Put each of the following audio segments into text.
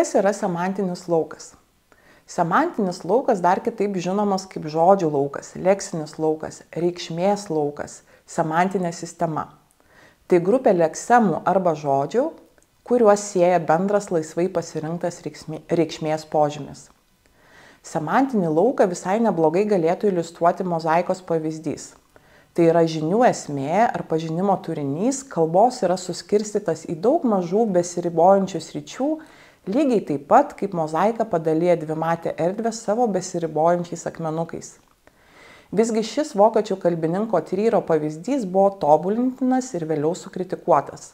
Kas yra semantinis laukas? Semantinis laukas dar kitaip žinomas kaip žodžių laukas, leksinis laukas, reikšmės laukas, semantinė sistema. Tai grupė leksemų arba žodžių, kuriuos sieja bendras laisvai pasirinktas reikšmės požymis. Semantinį lauką visai neblogai galėtų iliustruoti mozaikos pavyzdys. Tai yra žinių esmė ar pažinimo turinys, kalbos yra suskirstytas į daug mažų besiribojančių sričių, lygiai taip pat, kaip mozaika padalyja dvimatę erdvę savo besiribojančiais akmenukais. Visgi šis vokiečių kalbininko Tryro pavyzdys buvo tobulintinas ir vėliau sukritikuotas.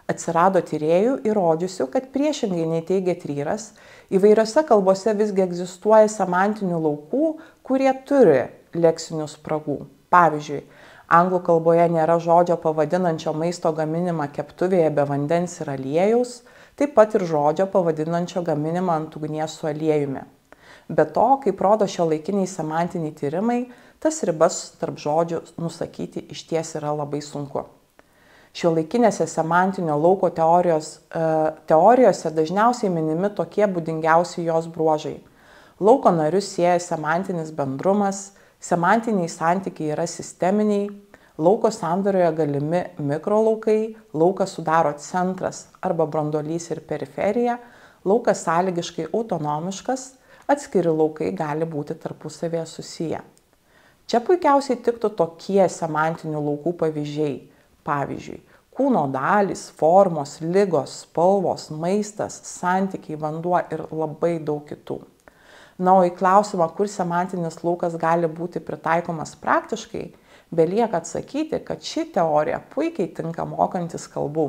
Atsirado tyrėjų įrodžiusių, kad priešingai nei teigia Tryras, įvairiose kalbose visgi egzistuoja semantinių laukų, kurie turi leksinių spragų. Pavyzdžiui, anglų kalboje nėra žodžio pavadinančio maisto gaminimą keptuvėje be vandens ir aliejaus, taip pat ir žodžio pavadinančio gaminimą ant ugnies su aliejumi. Be to, kaip rodo šiuolaikiniai semantiniai tyrimai, tas ribas tarp žodžių nusakyti išties yra labai sunku. Šiuolaikinėse semantinio lauko teorijose dažniausiai minimi tokie būdingiausi jos bruožai. Lauko narius sieja semantinis bendrumas, semantiniai santykiai yra sisteminiai, lauko sandaroje galimi mikrolaukai, lauką sudaro centras arba branduolys ir periferija, laukas sąlygiškai autonomiškas, atskiri laukai gali būti tarpusavėje susiję. Čia puikiausiai tiktų tokie semantinių laukų pavyzdžiai. Pavyzdžiui, kūno dalys, formos, ligos, spalvos, maistas, santykiai, vanduo ir labai daug kitų. Na, o į klausimą, kur semantinis laukas gali būti pritaikomas praktiškai, belieka atsakyti, kad ši teorija puikiai tinka mokantis kalbų.